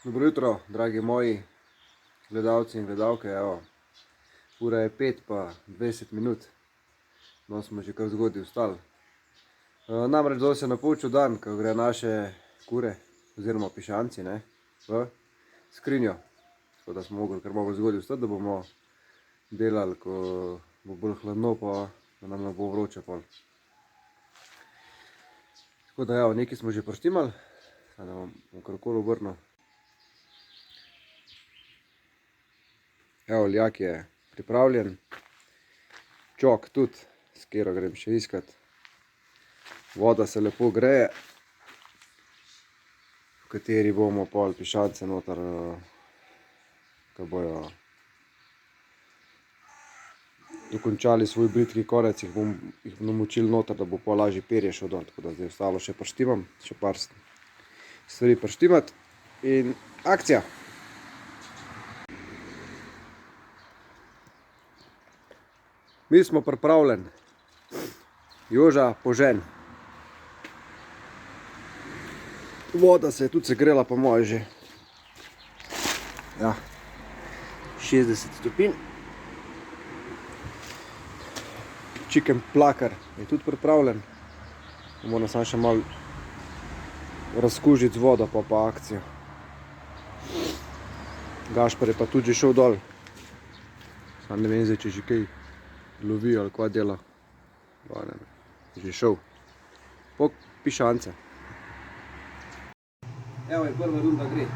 Dobro jutro, dragi moji gledalci in gledalke. Evo, ura je 5:20, no smo že kar zgodaj vstali. Namreč zdaj se napočil dan, ko gre naše kure oziroma pišanci v skrinjo. Tako da smo mogli kar malo zgodaj vstati, da bomo delali, ko bo bolj hladno, pa da nam ne bo vroče pol. Tako da evo, nekaj smo že prištimali, da bom karkoli obrnil. Evo, lijak je pripravljen, čok tudi, s katero grem še iskat. Voda se lepo greje, v kateri bomo pol pišance noter, ko bojo dokončali svoj bridki konec, jih bom namočil noter, da bo pol lažje perje šel dol. Tako da zdaj ostalo še prištimam, še par stvari prištimati in akcija! Mi smo pripravljeni. Joža, požen. Voda se je tudi segrela, po moje že. Ja, 60 stopinj. Chicken plakar je tudi pripravljen. Moram samo še malo razkužiti z vodo, pa akcijo. Gašper je pa tudi že šel dol. Sam ne vem zdaj, če že kaj lovi ali kva dela. Že šel. Po pišance. Evo je prva runda gre.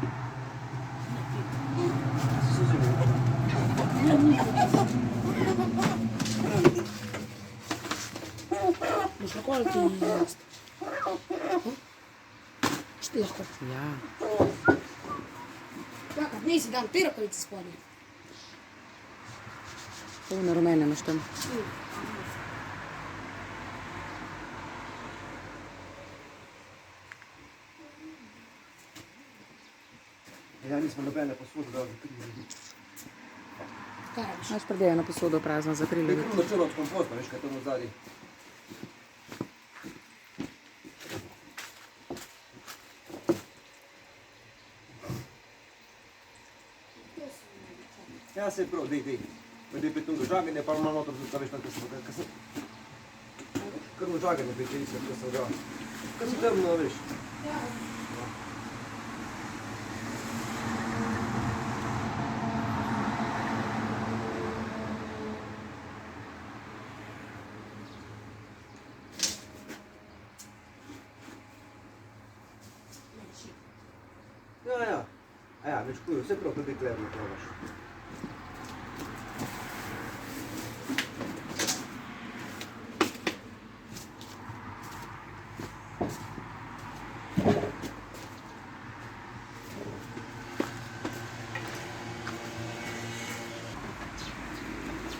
Boš lahko ti jaz? 4. Ja. Jaka, ne si dan, tera priti spodnje. Polno rumene imaš tam. Ja, nismo nobene posode dali za krili. Kaj rabiš? Imaš predejeno posodo prazno za krilo. Nekaj krulo črno od komposta, veš kaj tam vzadi. Ja, se je prav, dej. Dej petung žaganje, pa malo noter, da veš tam, kaj se... Krno žaganje peče iskati, kaj se vga. Kaj si temno, veš? Ja, veš kujo, vse prav, tudi klerno probaš.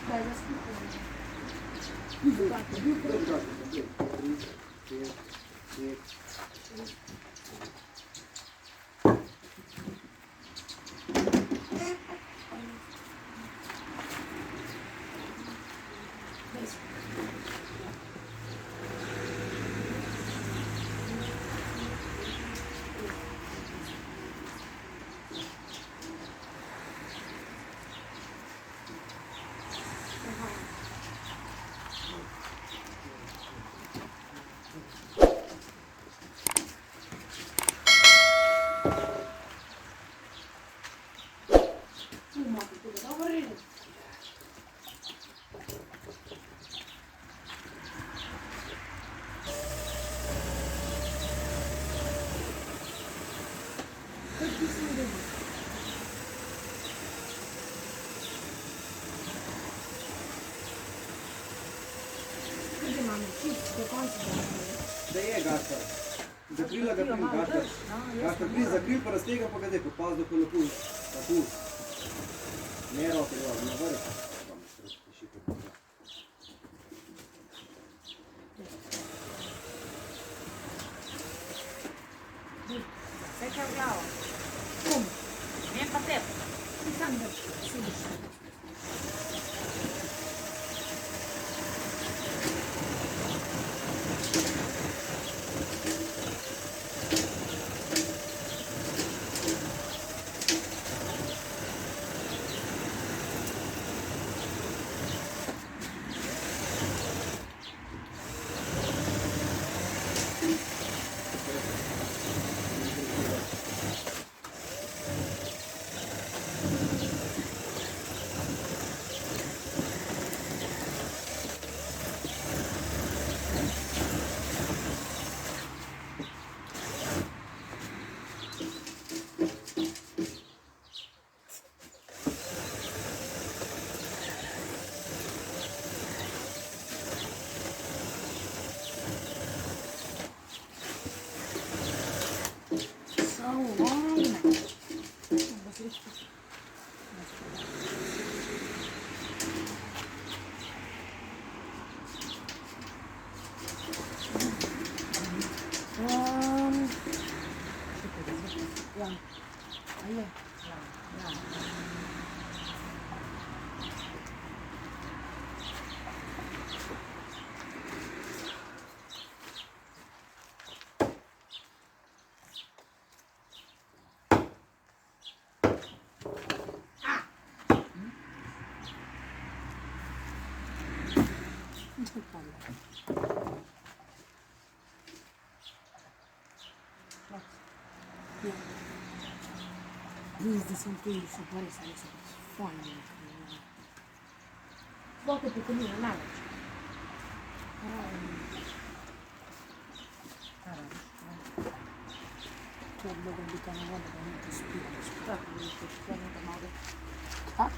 Daj, za skupaj. Da je Gašper. Zakrila ga pil, Gašper. Gašper, pil zakril, pa raztega pa ga zdaj, pa paz do kolopu. Tako. Ne roke, na vrh. Seče v glavo. Kum. Vem pa tep. Ti sam drž, sediš. Desde sempre isso, parece essa fome. Volta para comer nada. Çok böyle bir tane var da ben de istiyorum. Bak bu çocukların da mal. Bak.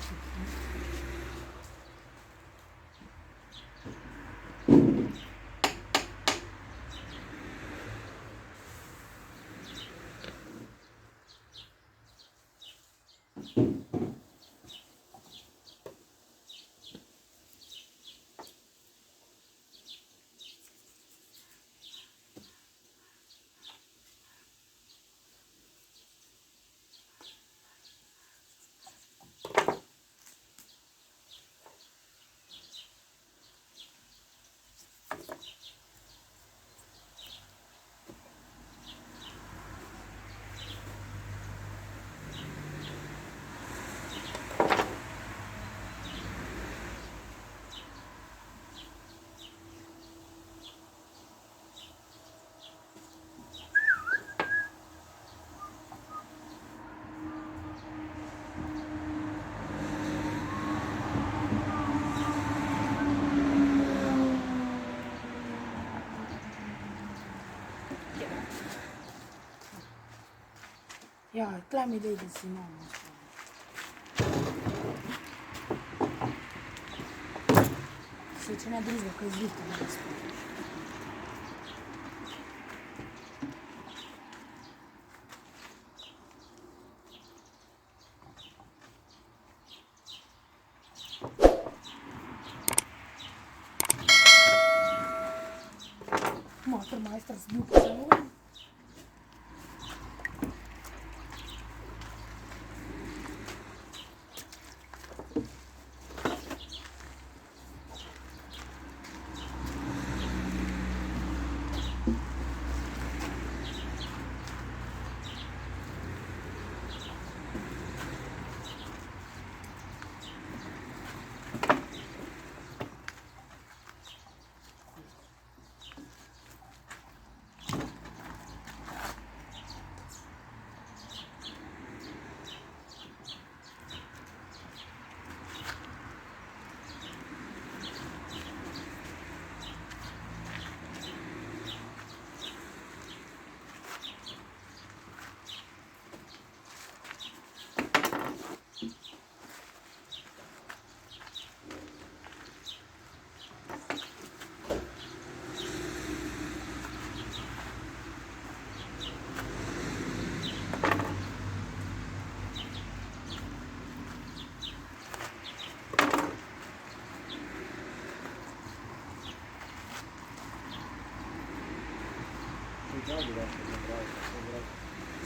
Ja, een klein idee dat is enorm. Se ce n'è druga che svilta na raspravi. Motor majstor zbuka za ovo.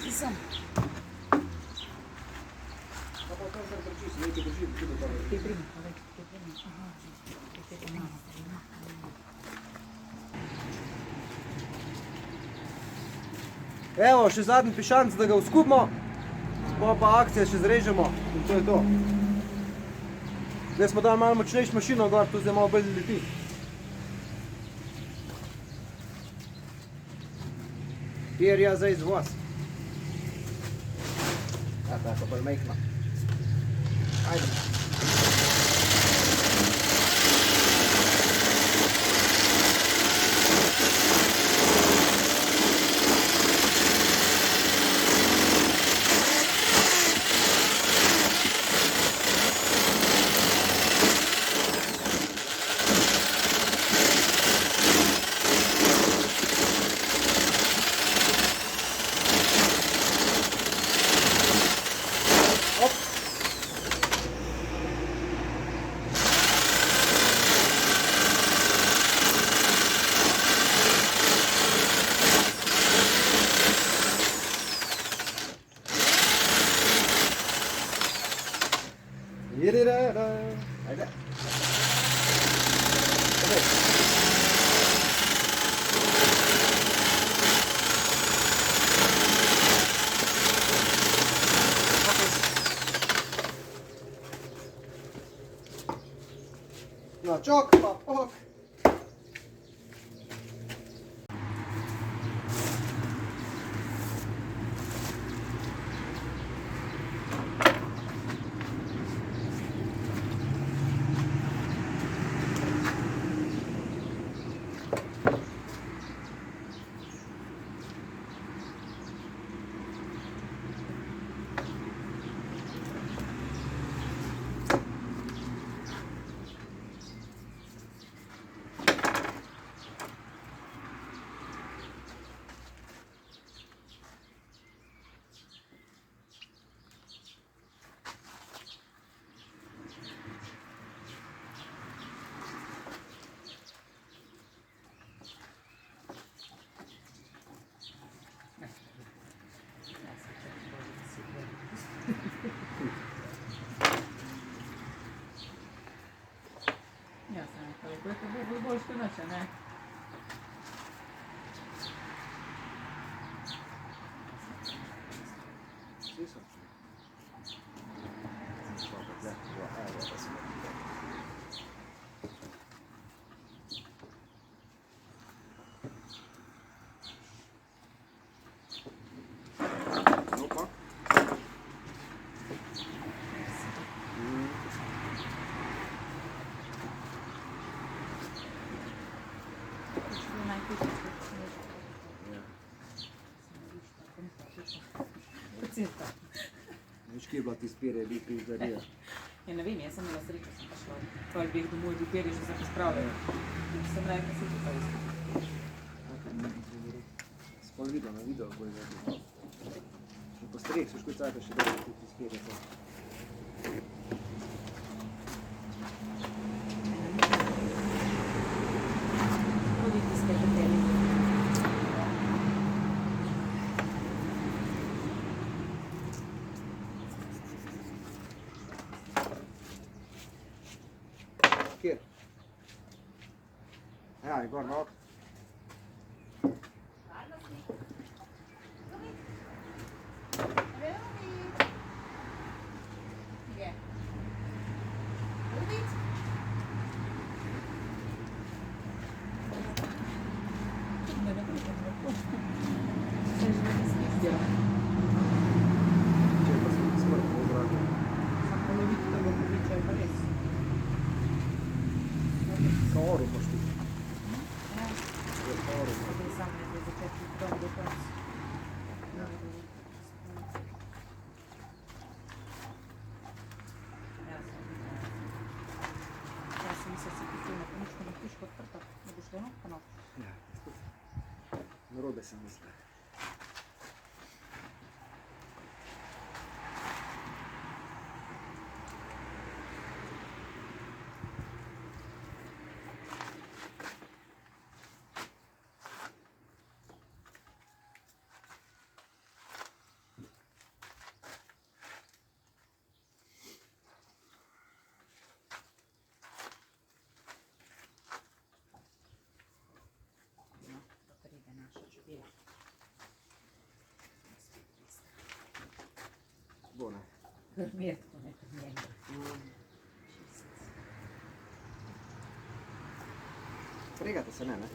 Sì, sam. Che prima, che prima. Che prima. Evo, še zadnji pišanc, da ga uskupimo, pa akcija še zrežemo in to je to. Zdaj smo dali malo močnejšo mašino gor, tu zdaj malo bolj leti. Perja za izvoz. Ja, tako bolj majhna. Ajde. Ajde. Na, čok, pa pok. Ja sam rekao, to je bolj što noća, ne? Veš, kje je bila ti spire, bi pizdarija. Ja ne vem, jaz sem imela srečo, sem pa šla. Tvoj dveh domov, bi peri, že se pospravljajo. Sem rekla, se to isto. Spol videl na video, ko je zadnji. Po streh so škojcajka še dobro, ti spire. Hodite s pekateli. Kjer? Ja, je gor na okno. Če pa sem smrtno obražen. Kaoru pa šti. Narobe sem mislil. Bone. Mjetko nekog njega. Fregate se ne, ne?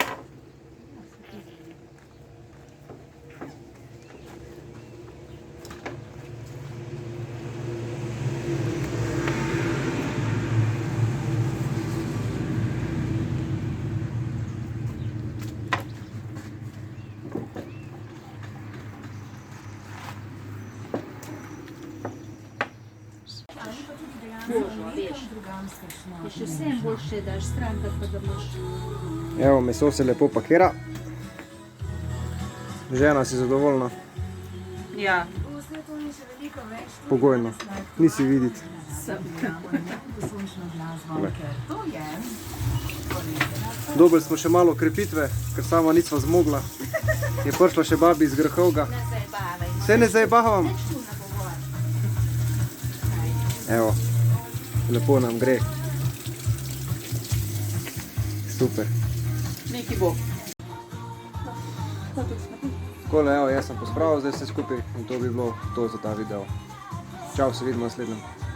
Božo, veš. Je še vsem boljše, daš stran, pa da boš... Evo, meso se lepo pakira. Žena si zadovoljna, Ja. pogojno. Nisi videti. Dobili smo še malo krepitve, ker sama nisva zmogla. Je prišla še babi iz Grahovga. Se ne zajebavam. Evo. Lepo nam gre. Super. Neki bo. Takole, evo, jaz sem pospravil zdaj vse skupaj in to bi bilo to za ta video. Čau, se vidimo naslednjem.